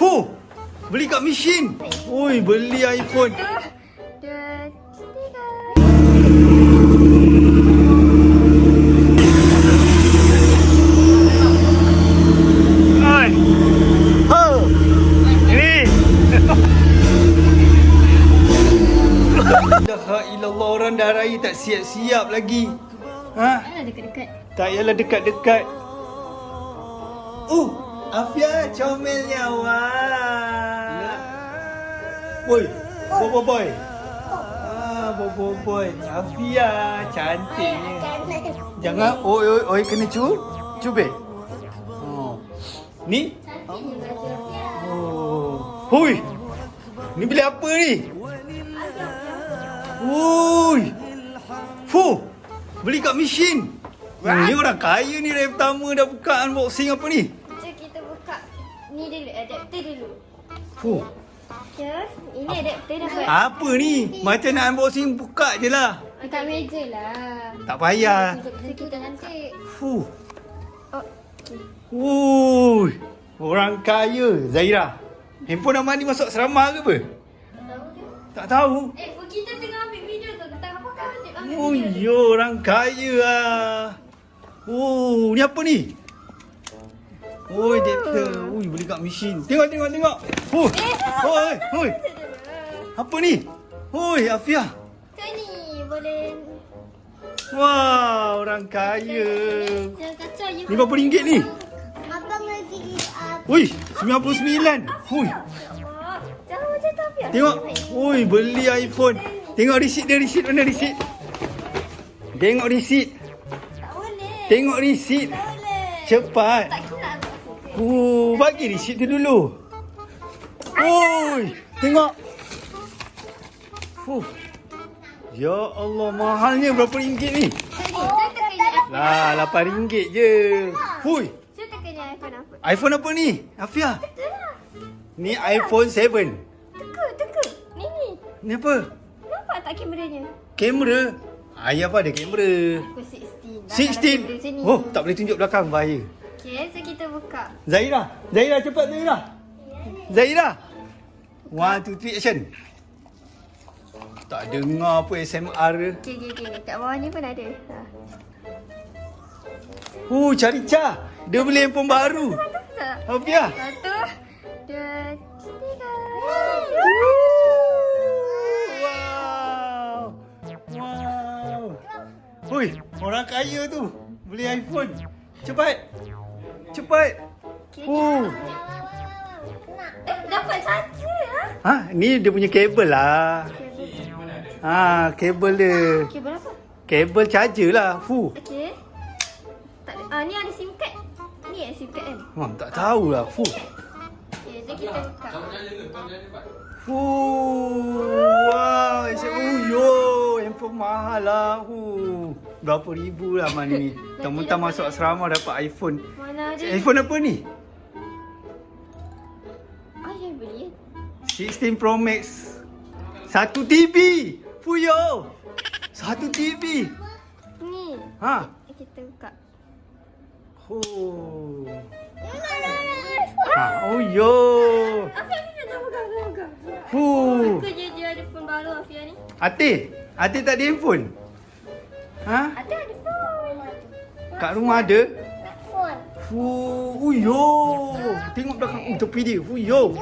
Puh, beli kat mesin. Oi, beli iPhone. Dua, tiga. Oi. Ho. Ini. La ilallah, orang dah raya tak siap-siap lagi. Ha? Mana dekat-dekat? Tak yalah dekat-dekat. Afia comelnya wah. Boy, bobo boy. Bobo boy. Afia cantiknya. Jangan oi kena cubit. Oh. Ni? Oh. Hui. Ni beli apa ni? Ui. Fuh. Beli kat mesin. Ni orang kaya ni, dari pertama dah buka unboxing apa ni? Jom kita buka ni dulu, adapter dulu. Fuh. Ya, ini adapter dapat. Apa ni? Macam nak unboxing, buka je lah. Dekat meja lah. Tak payah. So kita nanti. Fuh. Oh, okay. Ui. Orang kaya. Zaira. Handphone Amani masuk asrama ke apa? Tahu ke? Tak tahu. Phone kita tengah ambil video tu. Tengah apa kan ambil Oh, video tu. yo, orang kaya lah. Oh, ni apa ni? Oh, adapter. Ui, beli kat mesin. Tengok. Oi. Apa ni? Oi, Afia. Tu ni boleh. Wah, orang kaya. Jangan kacau you. Ni berapa ringgit ni? Abang lagi. Ui, 99. Hui, Jangan macam tu Afia. tengok. Ui, beli iPhone. Tengok resit dia, mana resit? Tengok resit. Tak boleh. Tengok resit. Tak boleh. Cepat. Tak kena. Bagi resit tu dulu. Ui, tengok. Ya Allah, mahalnya berapa ringgit ni? Lah, 8 ringgit je. Hui, Saya tekannya iPhone apa? iPhone apa ni? Afia. Tekalah. Ni iPhone 7. Teka. Ni. Ni apa? Nampak tak kameranya? Kamera. Ayah apa ada kamera? iPhone 16. 16. Oh, tak boleh tunjuk belakang, bahaya. Okay, so kita buka. Zaira, cepat Zaira. 1, 2, 3, action. Tak dengar apa SMR dia. Okay. Kat bawah ni pun ada. Carica. Dia beli handphone baru. Tak? Afia. 1, 2, 3. Wow. Hui, orang kaya tu beli iPhone. Cepat. Dapat charger lah. Ni dia punya kabel lah. Kabel dia. Kabel apa? Kabel charger lah. Okay. Tak ada. Ni ada SIM card. Ni SIM card kan? Tak tahulah. Okay, jom kita buka. Wow. Yo, handphone mahal lah. Berapa ribu lah mana ni. Mentang-mentang masuk asrama dapat iPhone. Mana ada? iPhone apa ni? Ayah beli kan? 16 Pro Max. 1 TB. Fuyo. 1 TB. Ni. Kita buka. Yo. Afia, jangan buka. Suka dia ada phone baru Afia ni. Atik tak ada handphone? Ada phone. Kat rumah ada? Nak phone. Yo. Tengok belakang tepi dia. Yo.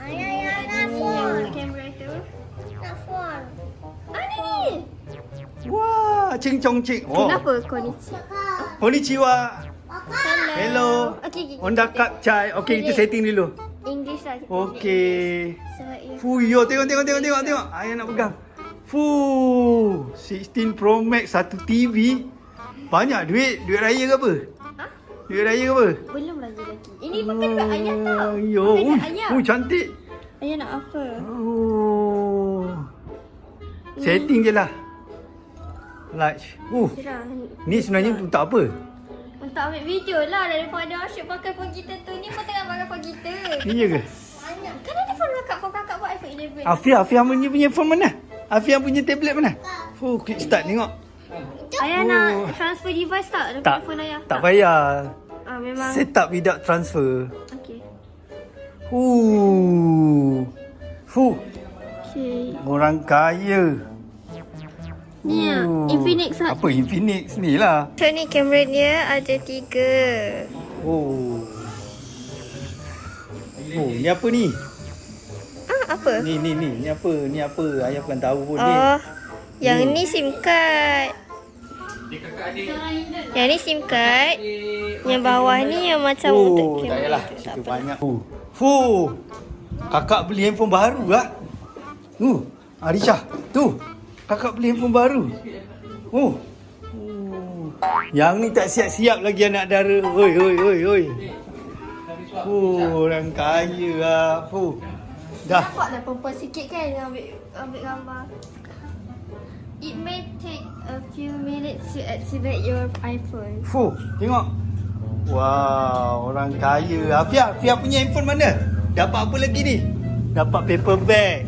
Yang kamera tu. Nak phone. Ni. Wah, cing chong cing. Kenapa konnichiwa? Konnichiwa. Hello. Okay. Onda kap chai. Okay, kita setting dulu. English lah. Okay. So, Yo, tengok. Ayah nak pegang. 16 Pro Max 1 TV. Banyak duit raya ke apa? Duit raya ke apa? belum lagi. Ini pakai dekat ayah tau. Yo, Pakai dekat ayah. cantik. Ayah nak apa? Setting je lah. Large. Cerah. Ni sebenarnya tak apa. Untuk ambil video lah daripada asyik pakai phone kita tu. Ni pun tengah pakai phone kita. Iya ke? Banyak. Kan ada phone kakak buat iPhone 11. Afia punya phone mana? Afia punya tablet mana? Quick start tengok. Ayah nak transfer device tak? Daripada phone ayah? Tak payah. Memang. Set up without transfer. Okay. Fuh. Okay. Orang kaya. Ni lah, Infinix lah. Apa Infinix ni lah? So ni kamera dia ada 3. Oh. Oh, ni apa ni? Apa? Ni apa? Ni apa? Ayah bukan tahu pun ni. Oh, yang ni SIM card. Yang ni SIM card. Yang bawah ni yang macam untuk tak kamera. payahlah. Cerita banyak. Fuh. Kakak beli handphone baru lah. Arisha. Tu. Kakak beli handphone baru. Yang ni tak siap-siap lagi anak dara. Oi. Orang kaya lah. Dah. Nampaklah perempuan sikit kan yang ambil gambar. It may take a few minutes to activate your iPhone. Tengok. Wow, orang kaya. Afia punya handphone mana? Dapat apa lagi ni? Dapat paper bag.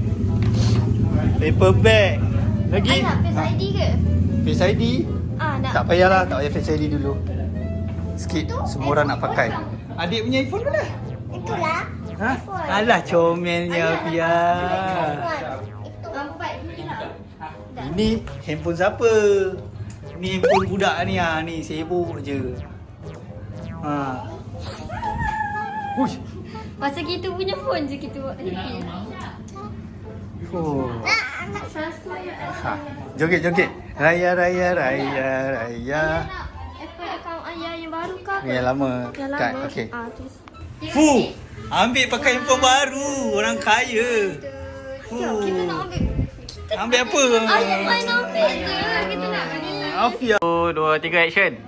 Lagi? Nak Face ID ke? Face ID? Nak. Tak payahlah, tak payah Face ID dulu. Sikit, semua orang nak pakai. Adik punya handphone mana? Itulah. Alah, comelnya Afia. Nampak ni lah. Ini handphone siapa? Ni handphone budak ni ah, ni sibuk je. Uish. Masa kita punya phone je kita buat happy. Joget. Raya. Apple account ayah yang baru ke apa? Yang lama. Yang lama. Okey. Terus. Ambil pakai handphone baru. Orang kaya. Jom, kita nak ambil. Ambil apa? Ayah main ambil je. Kita nak ni. Afia. 2, 3, action.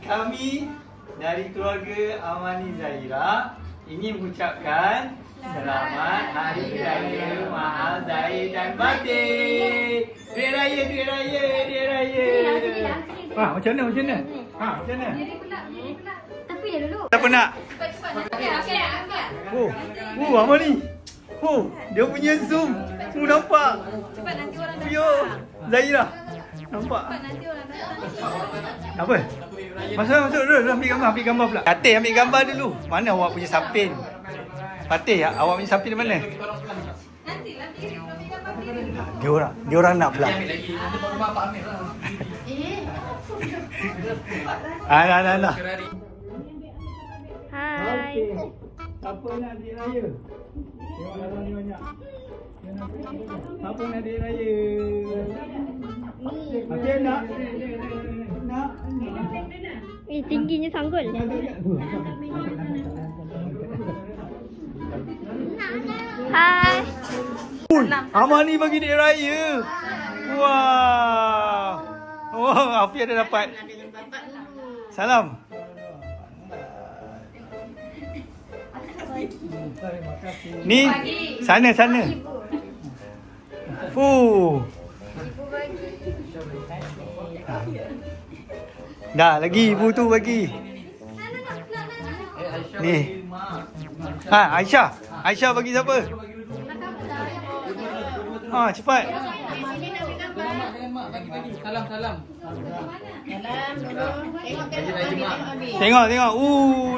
Kami dari keluarga Amani Zahira ingin mengucapkan selamat Hari Raya Mahal Zahid dan Batik. Duit raya. Macam mana? Macam mana? Diri pula. Tapi dia dulu. Siapa nak? Okey. Amani. Dia punya zoom. Nampak? Cepat nanti orang datang. Yo, Zahira. Nampak? Nanti orang datang. Apa? Masuk dulu ambil gambar pula. Fatih ambil gambar dulu. Mana awak punya sapin? Fatih, awak punya sapin di mana? Dia orang nak pula. Nah. Hai. Siapa nak adik raya? Tengok dalam ni banyak. Siapa nak adik raya? Okey nak? Tingginya sanggul. Hai. Amani bagi adik raya. Wah. Afia dah dapat. Salam. Ni sana. Dah lagi ibu tu bagi. Ni. Aisyah bagi siapa? Cepat. Salam. Tengok.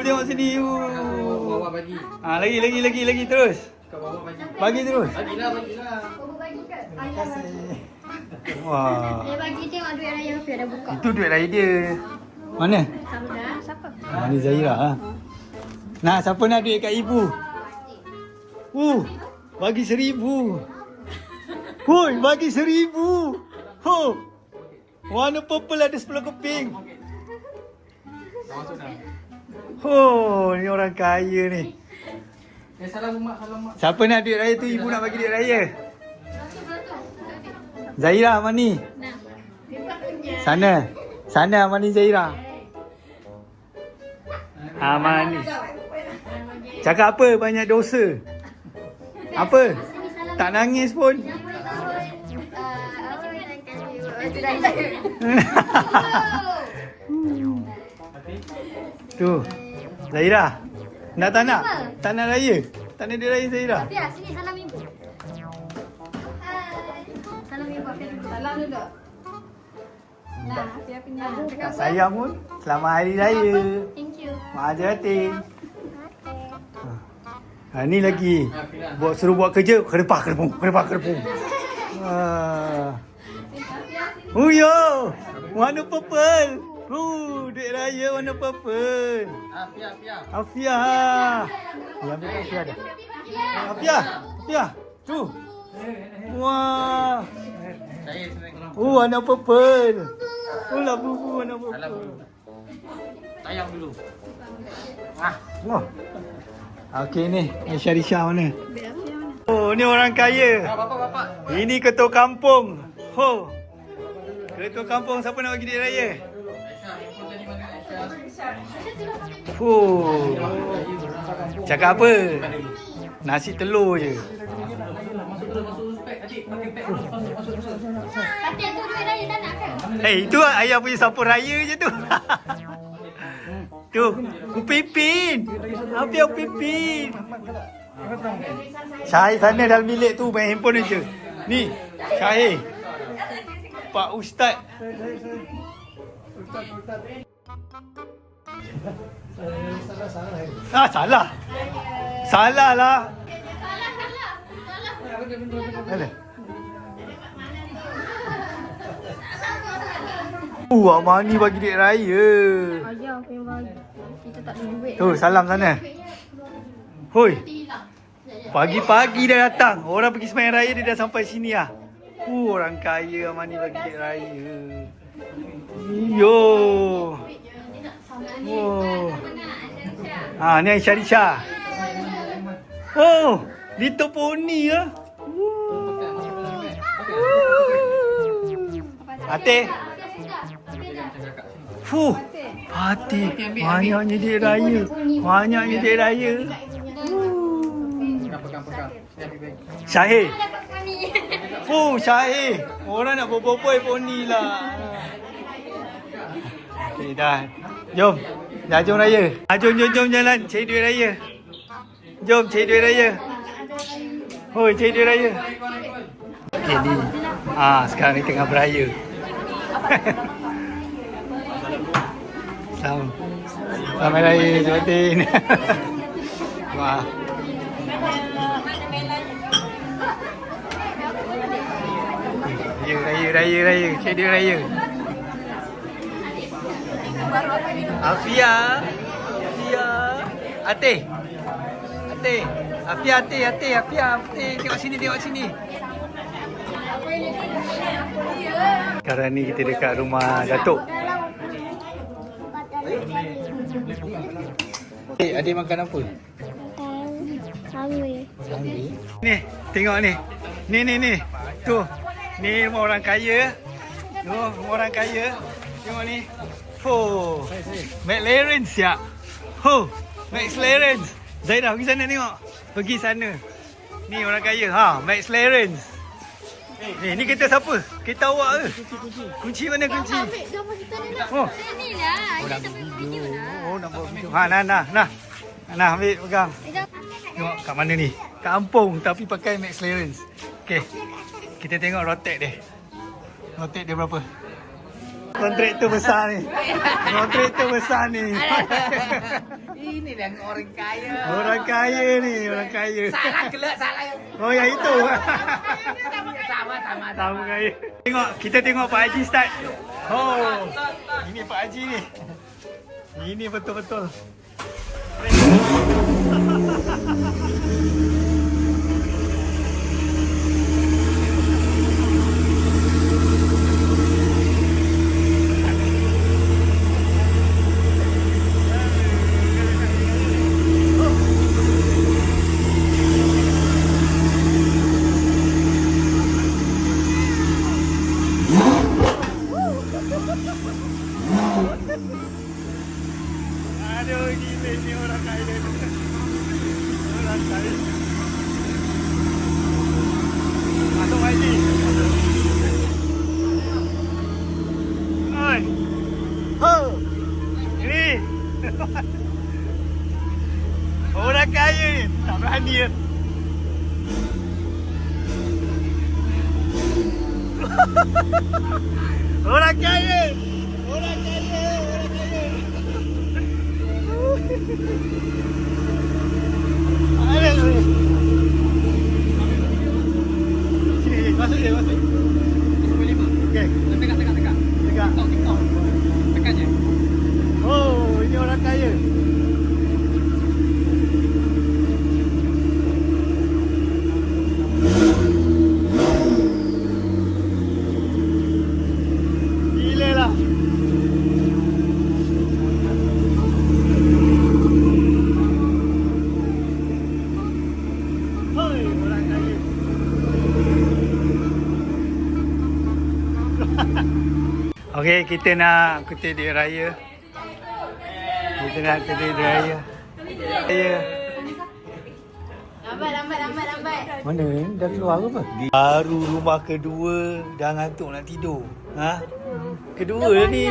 Tengok sini. Bawa bagi. Lagi terus. Bagi terus. Bagilah. Terima kasih. Wah. Dia bagi tengok duit raya Afia dah buka. Itu duit raya dia. Mana? Siapa? Ni Zahira. Nak siapa nak duit kat ibu? Bagi 1,000. Bagi 1,000. Warna purple ada 10 keping. Ni orang kaya ni. Salam mak. Siapa nak duit raya tu, ibu nak bagi duit raya. Zahira, Amani. Sana Amani Zahira. Amani. Cakap apa? Banyak dosa. Apa? Tak nangis pun. Tu. Zahira. Nak tak nak? Tak nak raya? Tak nak duit raya Zahira? Afia, sini salam ibu. Hai. Salam ibu Afia. Salam dulu. Nah, Afia punya. Tak sayang pun. Selamat Hari Raya. Thank you. Mahathir. Okay. Ni lagi. Suruh buat kerja, kedepah kedepung. Yo, warna purple. Duit raya warna purple. Afia. Ya, ambil Afia dah. Afia. Tu. Wah. Warna purple. Labu warna purple. Tayang dulu. Wah. Okey ni Syarishah mana? Oh, ni orang kaya. Bapak. Ini ketua kampung. Ketua kampung siapa nak bagi duit raya? Cakap apa? Nasi telur je. Kakek tu duit raya tak nak kan? Itu ayah punya sapu raya je tu. Tu, Upipin. Apa Upipin? Syahir sana dalam bilik tu main handphone je. Ni, Syahir. Pak Ustaz. Salah. Salah lah. Salah. Amani bagi duit raya. Ayah aku yang bagi. Kita tak ada duit. Tu, salam sana. Hoi. Pagi-pagi dah datang. Orang pergi sembahyang raya dia dah sampai sini lah. Orang kaya Amani bagi duit raya. Yo. Ni Syarishah. Little Pony lah. Ate. Fatih. Banyaknya duit raya. Syahir. Syahir. Orang nak berbual poni lah. Okay, dah. Jom. Dah jom raya. Jom jalan. Cari duit raya. Jom cari duit raya. Cari duit raya. Okay, ni. Sekarang ni tengah beraya. Selamat raya Jotin. Wah. Raya. Cik dia raya. Afia. Ate. Afia. Tengok sini. Sekarang ni kita dekat rumah Datuk. Adik makan apa? Hungry. Ni, tengok ni. Ni. Tu. Ni rumah orang kaya. Tengok ni. McLaren siap. McLaren. Zaidah pergi sana tengok. Pergi sana. Ni orang kaya. McLaren. Ni kereta siapa? Kereta awak ke? Kunci mana kunci? Ambil gambar kita ni lah. Ni lah. Nak buat video. Nak buat video. Nah, ambil pegang. Tengok kat mana ni? Kampung tapi pakai McLaren. Okey. Kita tengok rotek dia. Rotek dia berapa? Kontraktor besar ni. Ini yang orang kaya. Orang kaya. Salah kelak. Yang itu. Sama. Kaya. Kita tengok Pak Haji start. Ini Pak Haji ni. Ini betul-betul. Aduh, gila ni orang kaya. Masuk Haji. Oi. Ini. Orang kaya ni. Tak berani ya. Orang kaya. Ada. Sini, masuk je, masuk. 15. Okey, Tegak. tegak. TikTok. Tekan je. Oh, ini orang kaya. Gila lah. Hoi, orang kaya. Okey, kita nak kutip duit raya. Kita nak kutip duit raya. Raya. Lambat. Mana ni? Dah keluar ke apa? Baru rumah kedua, dah ngantuk nak tidur. Ha? Kedua dah ni.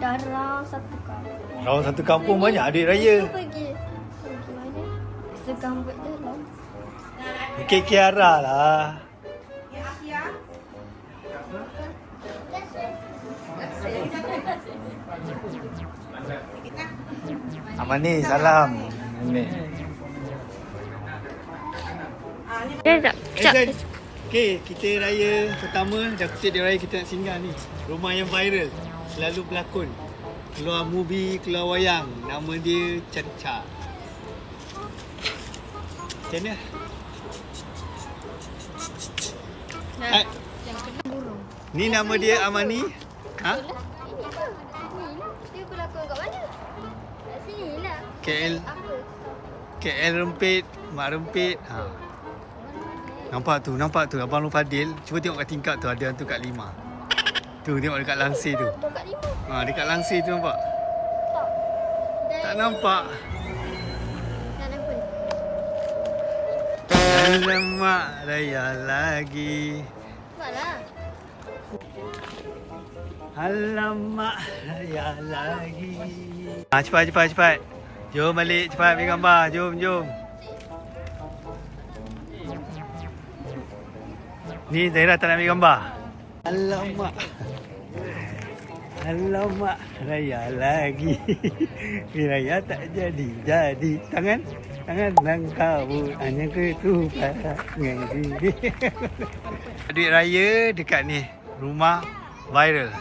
Dah round satu kampung. Orang satu kampung banyak duit raya. Pergi mana? Segambut dalam. Okey, Kiara lah. Aman ni, salam. Ni. Sekejap. Okey, kita raya pertama, dah kutip dia raya kita nak singgah ni. Rumah yang viral, selalu berlakon. Keluar movie, keluar wayang. Nama dia Caca. Macam mana? Hai. Ni nama dia Amani. Ha? Ini ke? Inilah. Dia berlakon kat mana? Kat sini lah. KL. Apa? KL Rempit, Mak Rempit. Ha. Nampak tu Abang Nur Fadil. Cuba tengok kat tingkap tu ada hantu kat 5. Tu tengok dekat langsir tu. Atau kat 5? Ha, dekat langsir tu nampak? Tak. Tak nampak. Tak nampak. Alamak, raya lagi. Malah. Alamak, raya lagi. Ha, cepat. Jom balik, cepat ambil gambar. Jom. Ni Zaira tak nak ambil gambar. Alamak, raya lagi. Raya tak jadi. Tangan nang kabut hanya ketupangan diri. Duit raya dekat ni, rumah viral.